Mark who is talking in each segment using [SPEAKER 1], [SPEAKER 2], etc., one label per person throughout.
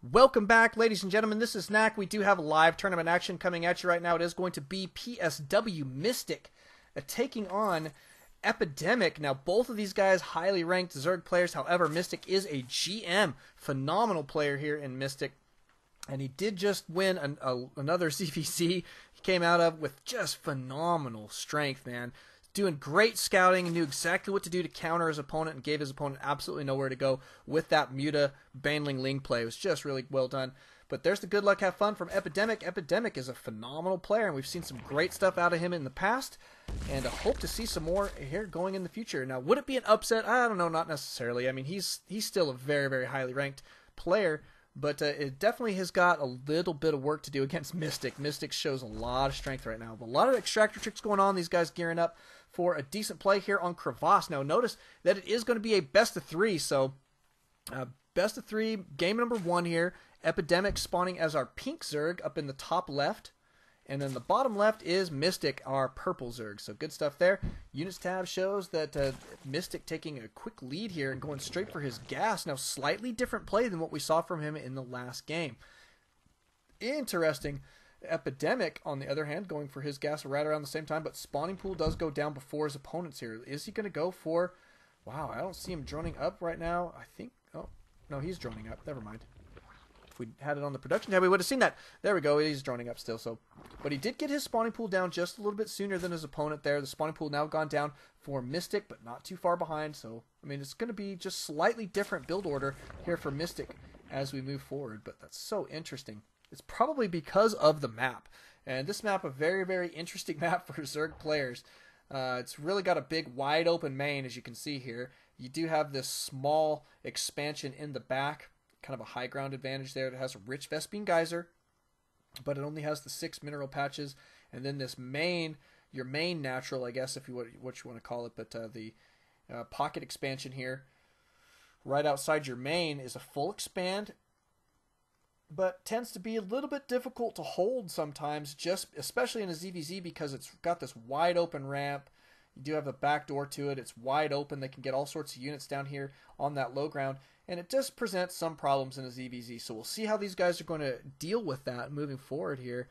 [SPEAKER 1] Welcome back, ladies and gentlemen. This is Knack. We do have live tournament action coming at you right now. It is going to be PswMystic taking on Epidemic. Now, both of these guys highly ranked Zerg players. However, Mystic is a GM. Phenomenal player here in Mystic. And he did just win another ZvZ he came out of with just phenomenal strength, man. Doing great scouting and knew exactly what to do to counter his opponent and gave his opponent absolutely nowhere to go with that Muta Baneling Ling play. It was just really well done. But there's the good luck, have fun from Epidemic. Epidemic is a phenomenal player, and we've seen some great stuff out of him in the past, and I hope to see some more here going in the future. Now, would it be an upset? I don't know, not necessarily. I mean, he's still a very, very highly ranked player, but it definitely has got a little bit of work to do against Mystic. Mystic shows a lot of strength right now. But a lot of extractor tricks going on. These guys gearing up for a decent play here on Crevasse. Now, notice that it is going to be a best of three. So, best of three, game number 1 here. Epidemic spawning as our pink Zerg up in the top left. And then the bottom left is Mystic, our purple Zerg. So good stuff there. Units tab shows that Mystic taking a quick lead here and going straight for his gas. Now, slightly different play than what we saw from him in the last game. Interesting. Epidemic, on the other hand, going for his gas right around the same time, but spawning pool does go down before his opponents here. Is he going to go for... Wow, I don't see him droning up right now. I think... Oh, no, he's droning up. Never mind. If we had it on the production tab, we would have seen that. There we go. He's droning up still. So, but he did get his spawning pool down just a little bit sooner than his opponent there. The spawning pool now gone down for Mystic, but not too far behind. So, I mean, it's going to be just slightly different build order here for Mystic as we move forward. But that's so interesting. It's probably because of the map. And this map, a very, very interesting map for Zerg players. It's really got a big, wide open main, as you can see here. You do have this small expansion in the back. Kind of a high ground advantage there. It has a rich Vespene Geyser, but it only has the 6 mineral patches. And then this main, your main natural, I guess, if you what you want to call it, but the pocket expansion here, right outside your main, is a full expand, but tends to be a little bit difficult to hold sometimes, just especially in a ZvZ, because it's got this wide open ramp. You do have a back door to it. It's wide open. They can get all sorts of units down here on that low ground, and it does present some problems in a ZvZ. So we'll see how these guys are going to deal with that moving forward here.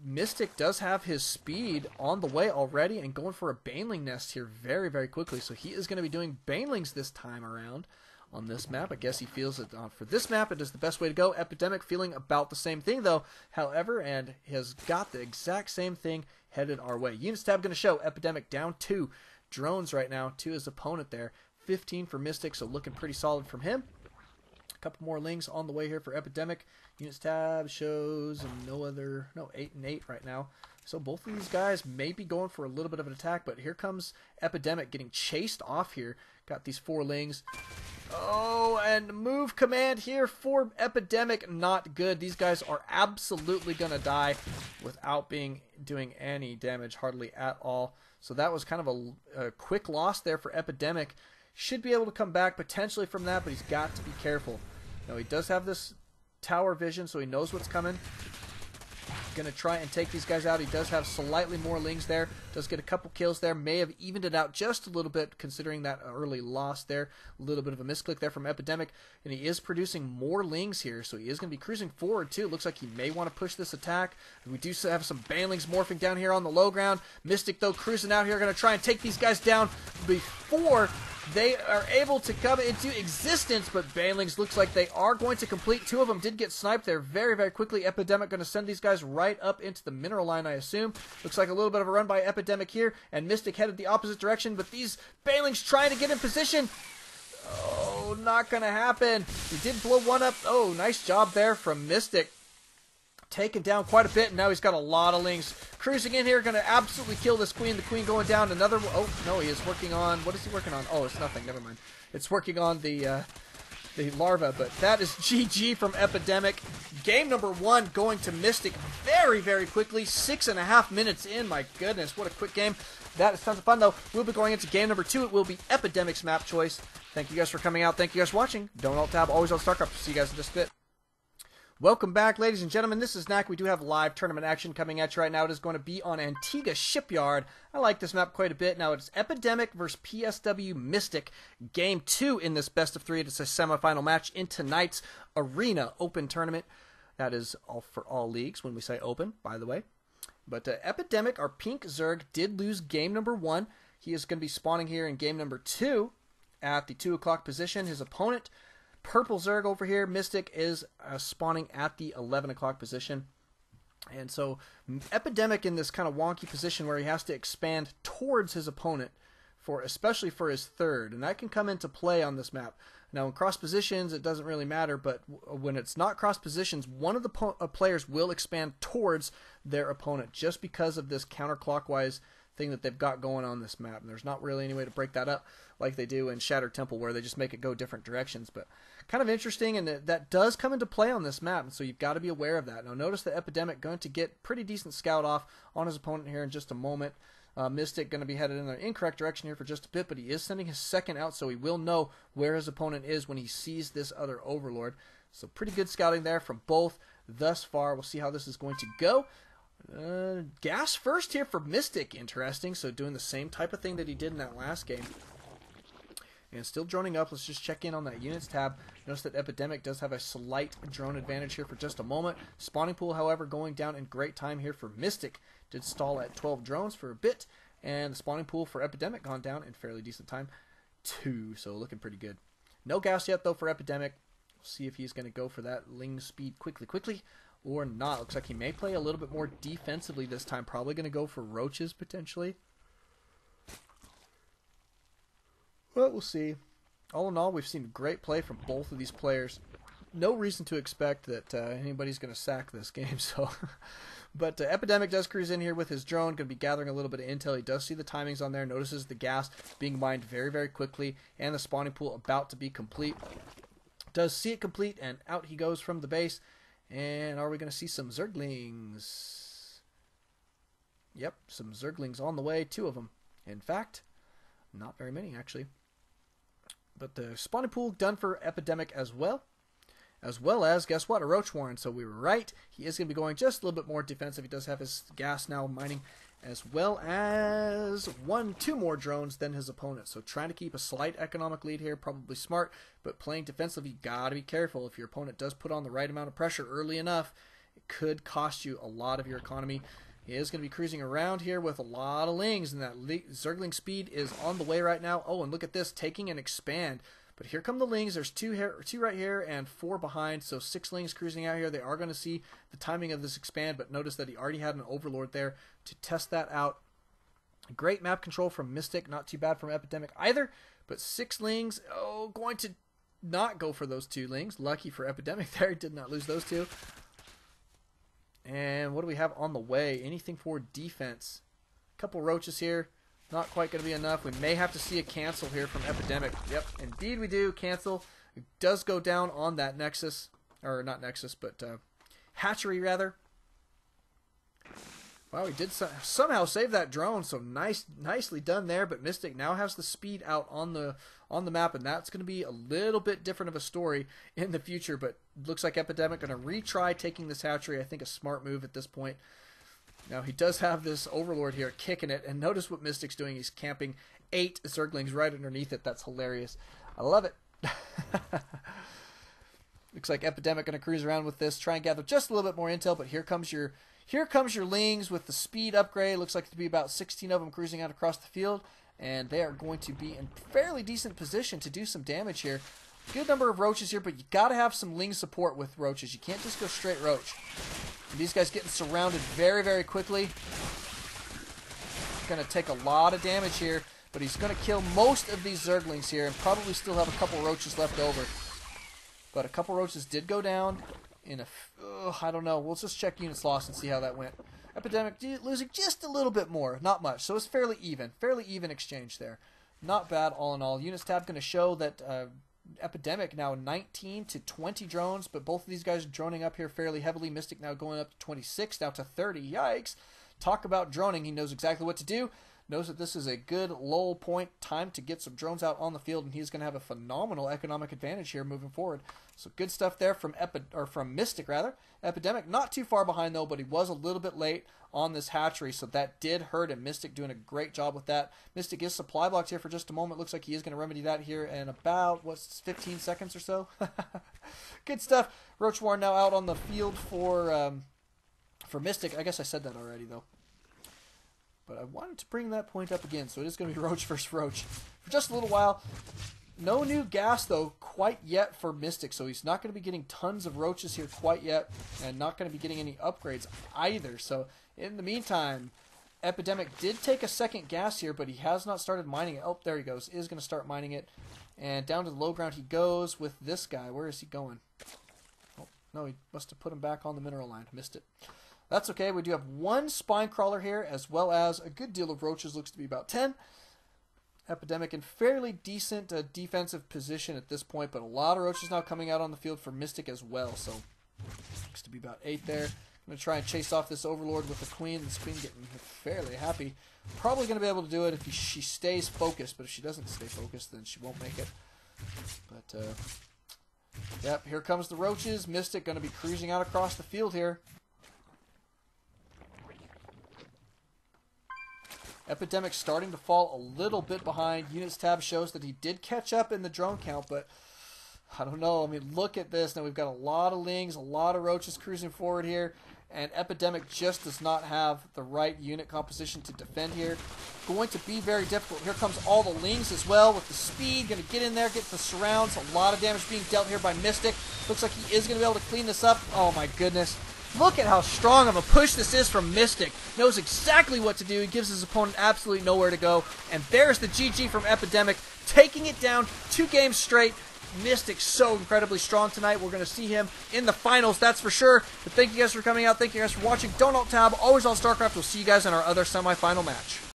[SPEAKER 1] Mystic does have his speed on the way already and going for a Baneling nest here very, very quickly. So he is going to be doing Banelings this time around on this map. I guess he feels that for this map it is the best way to go. Epidemic feeling about the same thing though, however, and has got the exact same thing headed our way. Units tab going to show Epidemic down 2 drones right now to his opponent there. 15 for Mystic, so looking pretty solid from him. A couple more lings on the way here for Epidemic. Units tab shows 8 and 8 right now. So both of these guys may be going for a little bit of an attack, but here comes Epidemic getting chased off here. Got these 4 lings. Oh, and move command here for Epidemic, not good. These guys are absolutely going to die without doing any damage, hardly at all. So that was kind of a quick loss there for Epidemic. Should be able to come back potentially from that, but he's got to be careful. Now, he does have this tower vision, so he knows what's coming. Going to try and take these guys out. He does have slightly more lings there. Does get a couple kills there. May have evened it out just a little bit considering that early loss there. A little bit of a misclick there from Epidemic. And he is producing more lings here, so he is going to be cruising forward too. Looks like he may want to push this attack. We do have some Banelings morphing down here on the low ground. Mystic, though, cruising out here. Going to try and take these guys down before they are able to come into existence, but Banelings looks like they are going to complete. 2 of them did get sniped there very, very quickly. Epidemic going to send these guys right up into the mineral line, I assume. Looks like a little bit of a run by Epidemic here, and Mystic headed the opposite direction, but these Banelings trying to get in position. Oh, not going to happen. He did blow one up. Oh, nice job there from Mystic. Taken down quite a bit, and now he's got a lot of lings cruising in here, going to absolutely kill this queen. The queen going down. Another... Oh, no, he is working on... What is he working on? Oh, it's nothing. Never mind. It's working on the larva, but that is GG from Epidemic. Game number 1 going to Mystic very, very quickly. 6.5 minutes in. My goodness, what a quick game. That is tons of fun, though. We'll be going into game number 2. It will be Epidemic's map choice. Thank you guys for coming out. Thank you guys for watching. Don't alt-tab. Always on StarCraft. See you guys in just a bit. Welcome back, ladies and gentlemen. This is Knack. We do have live tournament action coming at you right now. It is going to be on Antigua Shipyard. I like this map quite a bit. Now, it's Epidemic versus PswMystic. Game 2 in this best of 3. It's a semifinal match in tonight's Arena Open tournament. That is all for all leagues when we say open, by the way. But Epidemic, our pink Zerg, did lose game number 1. He is going to be spawning here in game number 2 at the 2 o'clock position. His opponent, purple Zerg over here, Mystic, is spawning at the 11 o'clock position. And so Epidemic in this kind of wonky position where he has to expand towards his opponent, especially for his third. And that can come into play on this map. Now in cross positions it doesn't really matter, but when it's not cross positions, one of the players will expand towards their opponent just because of this counterclockwise thing that they've got going on this map. And there's not really any way to break that up like they do in Shattered Temple, where they just make it go different directions. But kind of interesting, and that does come into play on this map, and so you've got to be aware of that. Now notice that Epidemic going to get pretty decent scout off on his opponent here in just a moment. Mystic going to be headed in the incorrect direction here for just a bit, but he is sending his second out, so he will know where his opponent is when he sees this other Overlord. So pretty good scouting there from both thus far. We'll see how this is going to go. Gas first here for Mystic, interesting. So doing the same type of thing that he did in that last game. And still droning up. Let's just check in on that units tab. Notice that Epidemic does have a slight drone advantage here for just a moment. Spawning pool, however, going down in great time here for Mystic. Did stall at 12 drones for a bit. And the spawning pool for Epidemic gone down in fairly decent time, 2. So looking pretty good. No gas yet, though, for Epidemic. We'll see if he's going to go for that Ling speed quickly, or not. Looks like he may play a little bit more defensively this time. Probably going to go for roaches, potentially. Well, we'll see. All in all, we've seen great play from both of these players. No reason to expect that anybody's going to sack this game. So, but Epidemic does cruise in here with his drone. Going to be gathering a little bit of intel. He does see the timings on there. Notices the gas being mined very, very quickly. And the spawning pool about to be complete. Does see it complete, and out he goes from the base. And are we going to see some Zerglings? Yep, some Zerglings on the way. 2 of them. In fact, not very many, actually. But the spawning pool done for Epidemic as well. As well as, guess what, a Roach Warren. So we were right. He is going to be going just a little bit more defensive. He does have his gas now mining, as well as 2 more drones than his opponent. So trying to keep a slight economic lead here, probably smart, but playing defensively, you got to be careful. If your opponent does put on the right amount of pressure early enough, it could cost you a lot of your economy. He is going to be cruising around here with a lot of Lings, and that Zergling speed is on the way right now. Oh, and look at this, taking an expand. But here come the Lings. There's 2 right here and 4 behind, so 6 Lings cruising out here. They are going to see the timing of this expand, but notice that he already had an Overlord there to test that out. Great map control from Mystic, not too bad from Epidemic either, but 6 Lings, going to not go for those 2 Lings. Lucky for Epidemic there, did not lose those 2. And what do we have on the way? Anything for defense? A couple roaches here. Not quite going to be enough. We may have to see a cancel here from Epidemic. Yep, indeed we do. Cancel. It does go down on that Nexus. Or not Nexus, but hatchery, rather. Wow, he did somehow save that drone, so nicely done there. But Mystic now has the speed out on the map, and that's going to be a little bit different of a story in the future. But looks like Epidemic going to retry taking this hatchery. I think a smart move at this point. Now he does have this Overlord here kicking it, and notice what Mystic's doing. He's camping 8 Zerglings right underneath it. That's hilarious. I love it. Looks like Epidemic going to cruise around with this, try and gather just a little bit more intel. But here comes your Lings with the speed upgrade. Looks like to be about 16 of them cruising out across the field, and they are going to be in fairly decent position to do some damage here. Good number of roaches here, but you got to have some Ling support with roaches. You can't just go straight roach. And these guys getting surrounded very, very quickly. Going to take a lot of damage here, but he's going to kill most of these Zerglings here and probably still have a couple roaches left over. But a couple roaches did go down in a... I don't know. We'll just check units lost and see how that went. Epidemic losing just a little bit more. Not much. So it's fairly even. Fairly even exchange there. Not bad all in all. Units tab going to show that... Epidemic now 19 to 20 drones, but both of these guys are droning up here fairly heavily. Mystic now going up to 26, now to 30. Yikes. Talk about droning. He knows exactly what to do. knows that this is a good lull point, time to get some drones out on the field, and he's going to have a phenomenal economic advantage here moving forward. So good stuff there from Mystic rather. Epidemic not too far behind though, but he was a little bit late on this hatchery, so that did hurt him. Mystic doing a great job with that. Mystic is supply blocked here for just a moment. Looks like he is going to remedy that here in about, 15 seconds or so. Good stuff. Roach Warren now out on the field for Mystic. I guess I said that already though. But I wanted to bring that point up again, so it is going to be Roach versus Roach for just a little while. No new gas, though, quite yet for Mystic, so he's not going to be getting tons of roaches here quite yet, and not going to be getting any upgrades either. So, in the meantime, Epidemic did take a second gas here, but he has not started mining it. Oh, there he goes. Is going to start mining it. And down to the low ground he goes with this guy. Where is he going? Oh, no, he must have put him back on the mineral line. Missed it. That's okay. We do have one spine crawler here, as well as a good deal of roaches. Looks to be about 10. Epidemic in fairly decent defensive position at this point, but a lot of roaches now coming out on the field for Mystic as well. So looks to be about 8 there. I'm going to try and chase off this Overlord with the Queen. This Queen getting fairly happy. Probably going to be able to do it if she stays focused, but if she doesn't stay focused, then she won't make it. But, yep, here comes the roaches. Mystic going to be cruising out across the field here. Epidemic starting to fall a little bit behind. Units tab shows that he did catch up in the drone count, but I don't know. I mean, look at this. Now we've got a lot of lings, a lot of roaches cruising forward here, and Epidemic just does not have the right unit composition to defend here. Going to be very difficult. Here comes all the lings as well with the speed. Going to get in there, get the surrounds. A lot of damage being dealt here by Mystic. Looks like he is going to be able to clean this up. Oh my goodness. Look at how strong of a push this is from Mystic. Knows exactly what to do. He gives his opponent absolutely nowhere to go. And there's the GG from Epidemic, taking it down 2 games straight. Mystic so incredibly strong tonight. We're going to see him in the finals, that's for sure. But thank you guys for coming out. Thank you guys for watching. Don't alt tab. Always on StarCraft. We'll see you guys in our other semifinal match.